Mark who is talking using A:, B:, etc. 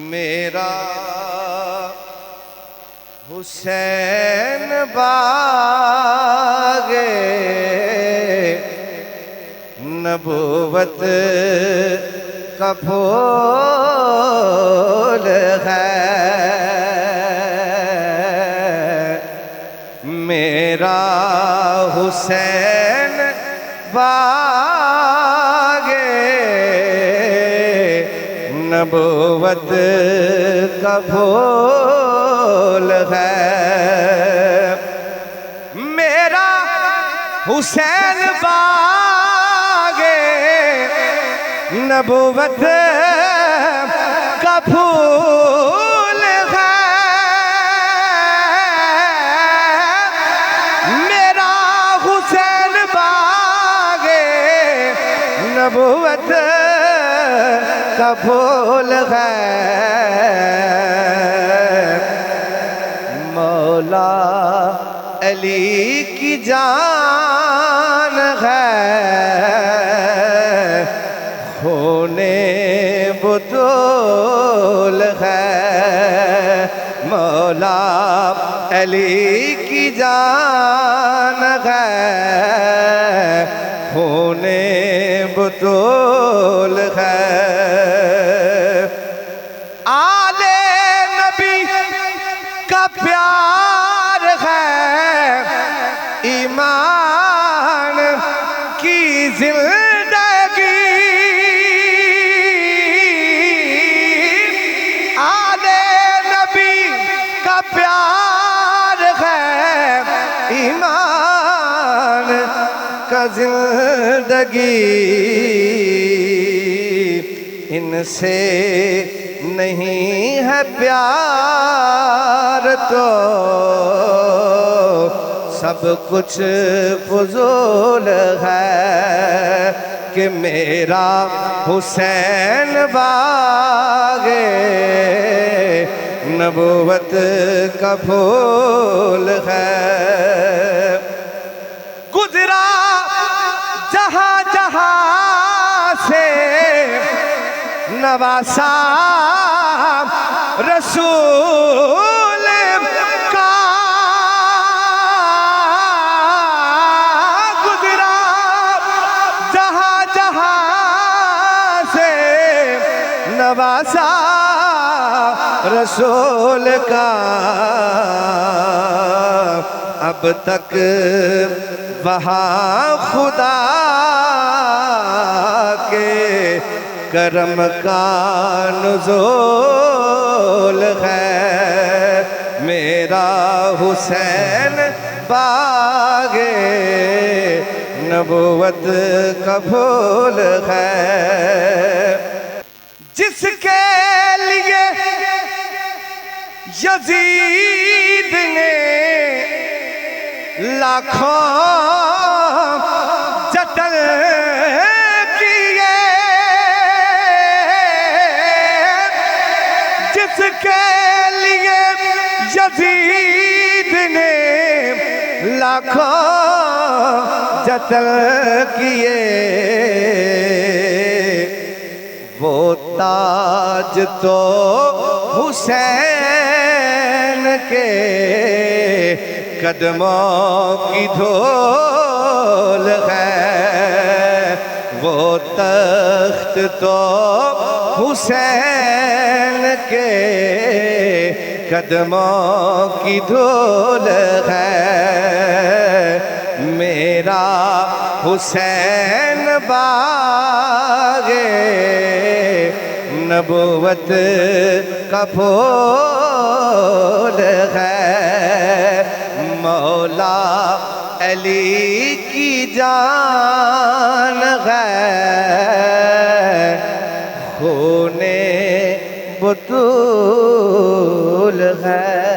A: میرا حسین باغ نبوت کا پھول ہے، میرا حسین باغ نبوت کا پھول ہے، میرا حسین باغ نبوت کا پھول ہے، میرا حسین باغ نبوت کا پھول ہے، مولا علی کی جان ہے، خون بطول ہے، مولا علی کی جان ہے، خون بطول ہے، آل نبی کا پیار ہے، ایمان کی زندگی، آل نبی کا پیار ہے، ایمان کا زندگی، ان سے نہیں ہے پیار تو سب کچھ فضول ہے، کہ میرا حسین باغ نبوت کا پھول ہے، گزرا جہاں جہاں سے نواسا رسول کا، گزرا جہاں جہاں سے نواسا رسول کا، اب تک وہاں خدا کے کرم کا نزول ہے، میرا حسین باغ نبوت کا پھول ہے، جس کے لیے یزید نے لاکھوں جتن کیے، جس کے لیے یزید نے لاکھوں جتن کیے، وہ تاج تو حسین کے قدموں کی دھول ہے، وہ تخت تو حسین کے قدموں کی دھول ہے، میرا حسین باغ نبوت کا پھول ہے، مولا علی کی جان ہے، خون بطول ہے۔